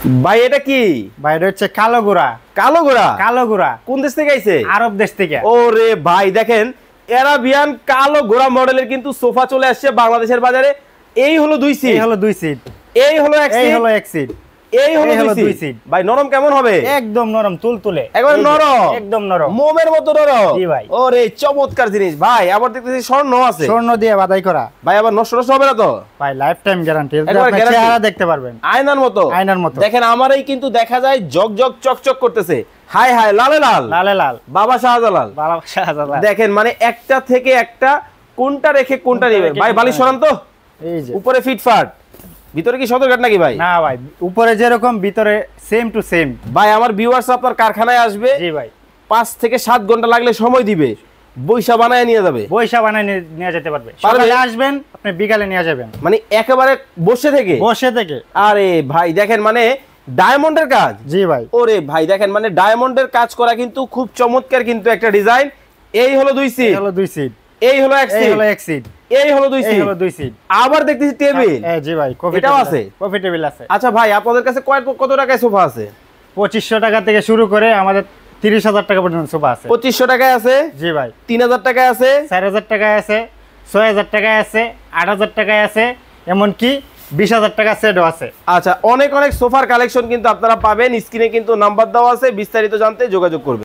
ভাই এটা কি? ভাই এটা হচ্ছে কালো ঘোড়া। কালো ঘোড়া? কালো ঘোড়া। কোন দেশ থেকে আইছে? আরব দেশ থেকে। ওরে ভাই দেখেন, অ্যারাবিয়ান কালো ঘোড়া মডেলের কিন্তু সোফা চলে আসছে বাংলাদেশের বাজারে। এই হলো 2 সিট, এই হলো 2 সিট, এই হলো 1 সিট, এই হলো 1 সিট, এই হলো 2 সিট। ভাই নরম কেমন হবে? একদম নরম তুলতুলে, একবার নরম, একদম নরম, মোমের মতো নরম। জি ভাই। ওরে চমৎকার জিনিস ভাই। আবার দেখতেছি স্বর্ণ আছে, স্বর্ণ দিয়ে বাধাই করা। ভাই আবার নষ্ট হবে না তো? ভাই লাইফ টাইম গ্যারান্টি, একবার আপনি guarantee। চেহারা দেখতে পারবেন আয়নার মতো, আয়নার মতো। দেখেন আমারই কিন্তু দেখা যায় জগজগ চকচক করতেছে। হাই হাই লালে লাল, লালে লাল, বাবা শাহজালাল। বাবা শাহজালাল। দেখেন মানে একটা থেকে একটা, কোনটা রেখে কোনটা নিবে ভাই। বালিশ সরান তো, এই যে উপরে ফিটফাট, ভিতরে কি সদরঘাট নাকি ভাই? না ভাই, উপরে যেরকম ভিতরে সেম টু সেম। ভাই আমার ভিউয়ার্স আপনার কারখানায় আসবে, জি ভাই, 5 থেকে 7 ঘন্টা লাগলে সময় দিবে, বইসা বানায় নিয়ে যাবে। বৈশা বানায় নিয়ে যেতে পারবে। পারবে? সকালে আসবেন, আপনি বিকালে নিয়ে যাবেন, মানে একেবারে বসে থেকে। বসে থেকে। আরে ভাই দেখেন মানে ডায়মন্ডের কাজ। জি ভাই। ওরে ভাই দেখেন মানে ডায়মন্ডের কাজ করা কিন্তু খুব চমৎকার কিন্তু একটা ডিজাইন। এই হলো 2 এই সিট, হলো 2 সিট, এই হলো 1 এই সিট, হলো 1 সিট, এই হলো 2 এই সিট, হলো 2 সিট। আবার দেখতেছি টেবিল। জি ভাই, কফি এটাও আছে? কফি টেবিল আছে। আচ্ছা ভাই আপনাদের কাছে কত টাকায় সোফা আছে? 2500 টাকা থেকে শুরু করে আমাদের 30,000 টাকা পর্যন্ত সোফা আছে। 2500 টাকায় আছে, জি ভাই। 3000 টাকায় আছে, 4000 টাকায় আছে, 6000 টাকায় আছে, 8000 টাকায় আছে, এমনকি 20,000 টাকা সেটও আছে। আচ্ছা অনেক অনেক সোফার কালেকশন কিন্তু আপনারা পাবেন। স্ক্রিনে কিন্তু নাম্বার দেওয়া আছে, বিস্তারিত জানতে যোগাযোগ করবেন।